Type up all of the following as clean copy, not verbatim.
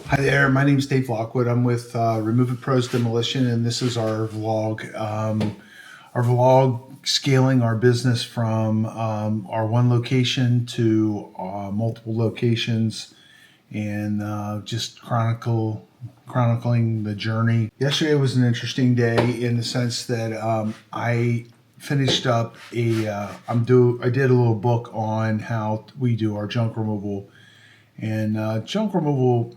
Hi there, my name is Dave Lockwood. I'm with Remove It Pros Demolition, and this is our vlog. Our vlog scaling our business from our one location to multiple locations, and just chronicling the journey. Yesterday was an interesting day in the sense that I finished up I did a little book on how we do our junk removal, and junk removal,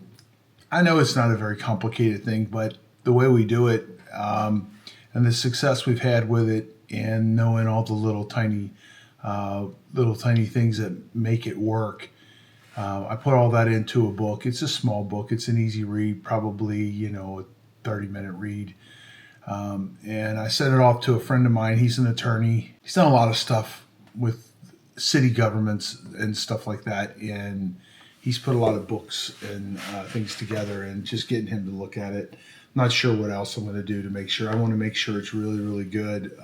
I know it's not a very complicated thing, but the way we do it, and the success we've had with it, and knowing all the little tiny things that make it work, I put all that into a book. It's a small book. It's an easy read, probably a 30-minute read. And I sent it off to a friend of mine. He's an attorney. He's done a lot of stuff with city governments and stuff like that, and he's put a lot of books and things together, and just getting him to look at it. I'm not sure what else I'm going to do to make sure. I want to make sure it's really, really good.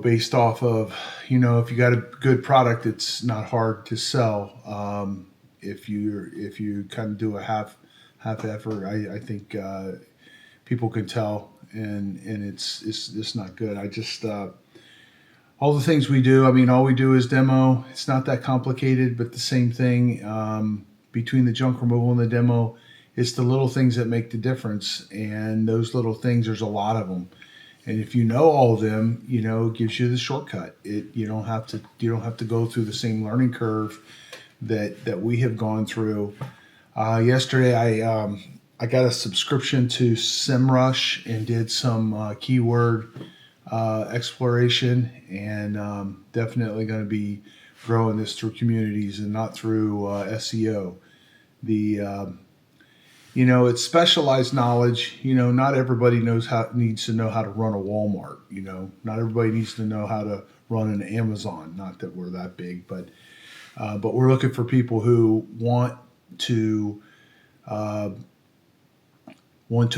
Based off of, if you got a good product, it's not hard to sell. If you kind of do a half effort, I think people can tell, and it's not good. I just all the things we do, I mean, all we do is demo. It's not that complicated, but the same thing between the junk removal and the demo, it's the little things that make the difference. And those little things, there's a lot of them. And if you know all of them, it gives you the shortcut. You don't have to go through the same learning curve that we have gone through. Yesterday, I got a subscription to SEMrush and did some keyword exploration, and definitely going to be growing this through communities and not through SEO. It's specialized knowledge. Not everybody needs to know how to run a Walmart. Not everybody needs to know how to run an Amazon. Not that we're that big, but we're looking for people who want to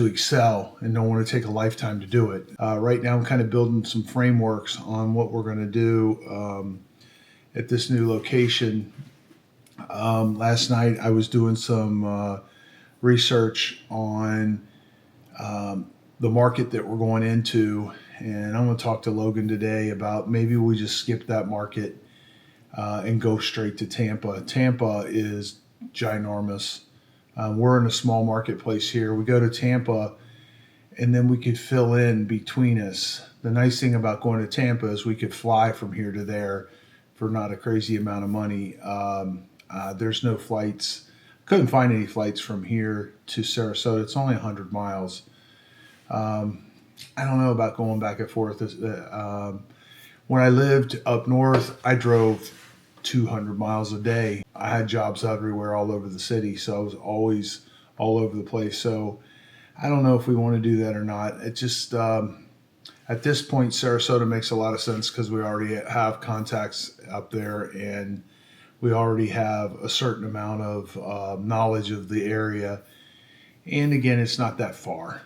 excel and don't want to take a lifetime to do it. Right now, I'm kind of building some frameworks on what we're going to do at this new location. Last night, I was doing some research on the market that we're going into, and I'm going to talk to Logan today about maybe we just skip that market and go straight to Tampa. Tampa is ginormous. We're in a small marketplace here. We go to Tampa, and then we could fill in between us. The nice thing about going to Tampa is we could fly from here to there for not a crazy amount of money. There's no flights. Couldn't find any flights from here to Sarasota. It's only 100 miles. I don't know about going back and forth. When I lived up north, I drove 200 miles a day. I had jobs everywhere, all over the city, so I was always all over the place. So I don't know if we want to do that or not. It just at this point, Sarasota makes a lot of sense because we already have contacts up there, and we already have a certain amount of knowledge of the area. And again, it's not that far,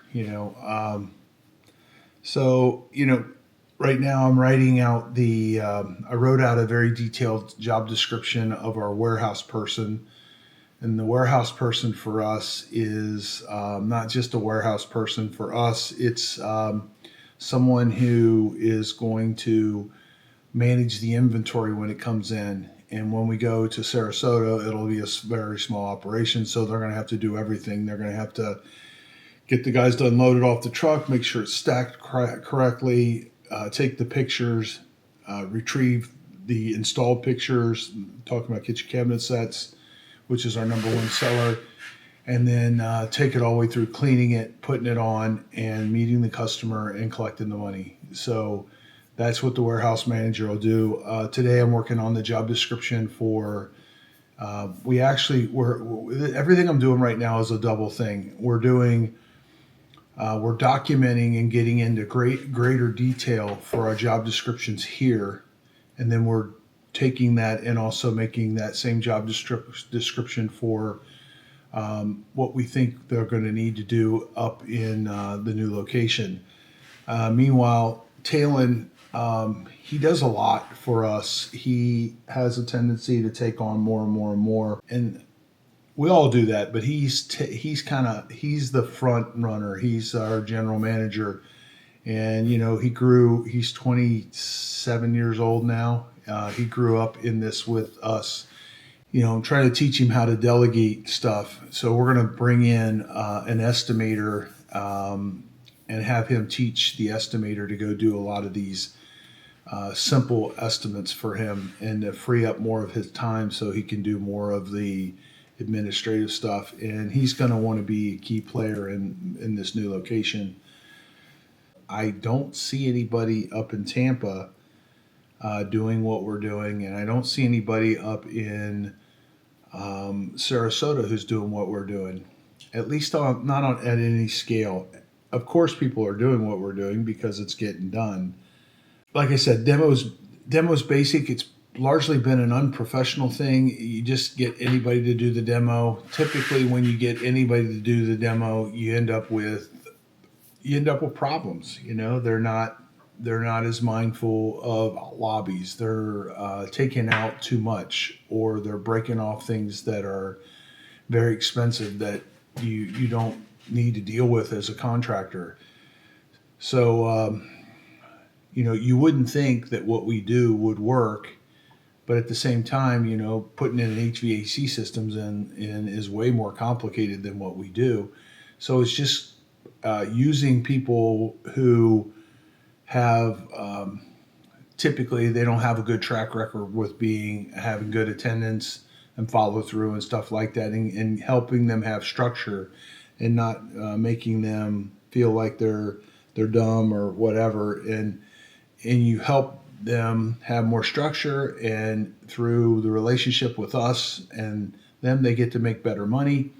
Right now, I'm writing out I wrote out a very detailed job description of our warehouse person. And the warehouse person for us is not just a warehouse person. For us, it's someone who is going to manage the inventory when it comes in. And when we go to Sarasota, it'll be a very small operation. So they're going to have to do everything. They're going to have to get the guys to unload it off the truck, make sure it's stacked correctly, take the pictures, retrieve the installed pictures, talking about kitchen cabinet sets, which is our number one seller, and then take it all the way through cleaning it, putting it on, and meeting the customer and collecting the money. So that's what the warehouse manager will do. Today I'm working on the job description for, everything I'm doing right now is a double thing. We're documenting and getting into greater detail for our job descriptions here, and then we're taking that and also making that same job description for what we think they're going to need to do up in the new location. Meanwhile, Talon, he does a lot for us. He has a tendency to take on more and more and more. And we all do that, but he's the front runner. He's our general manager, and he's 27 years old now. He grew up in this with us. I'm trying to teach him how to delegate stuff. So we're going to bring in an estimator and have him teach the estimator to go do a lot of these simple estimates for him, and to free up more of his time so he can do more of the administrative stuff. And he's going to want to be a key player in this new location. I don't see anybody up in Tampa doing what we're doing, and I don't see anybody up in Sarasota who's doing what we're doing, at least not at any scale. Of course, people are doing what we're doing because it's getting done. Like I said, demos basic. It's largely been an unprofessional thing. You just get anybody to do the demo. Typically, when you get anybody to do the demo, you end up with problems. They're not as mindful of lobbies. They're taking out too much, or they're breaking off things that are very expensive that you don't need to deal with as a contractor. So, you wouldn't think that what we do would work, but at the same time, putting in HVAC systems in is way more complicated than what we do. So it's just using people who have typically they don't have a good track record with having good attendance and follow through and stuff like that, and helping them have structure, and not making them feel like they're dumb or whatever, and you help them have more structure, and through the relationship with us and them, they get to make better money.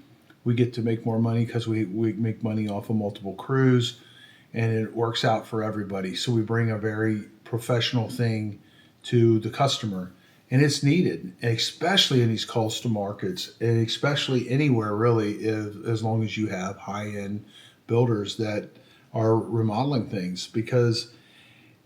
We get to make more money because we make money off of multiple crews, and it works out for everybody. So we bring a very professional thing to the customer, and it's needed, especially in these coastal markets, and especially anywhere really, as long as you have high-end builders that are remodeling things. Because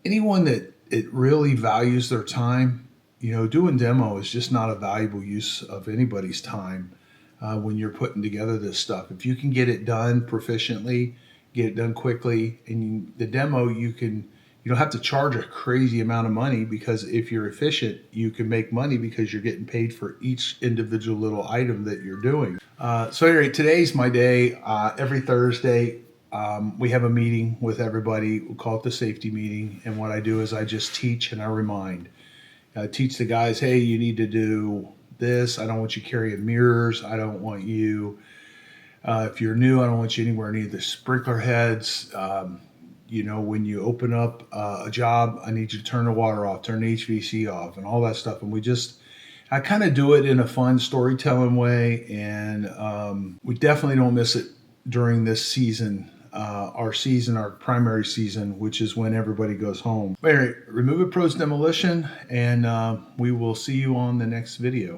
anyone that it really values their time, doing demo is just not a valuable use of anybody's time when you're putting together this stuff. If you can get it done proficiently, get it done quickly, and the demo, you don't have to charge a crazy amount of money, because if you're efficient, you can make money because you're getting paid for each individual little item that you're doing. So anyway, today's my day. Every Thursday, we have a meeting with everybody. We call it the safety meeting. And what I do is I just teach and I remind. I teach the guys, hey, you need to do this. I don't want you carrying mirrors. I don't want you, if you're new, I don't want you anywhere near the sprinkler heads. When you open up a job, I need you to turn the water off, turn the HVAC off, and all that stuff. And I kind of do it in a fun storytelling way. And we definitely don't miss it during this season. Our primary season, which is when everybody goes home. Anyway, Remove It Pros Demolition, and we will see you on the next video.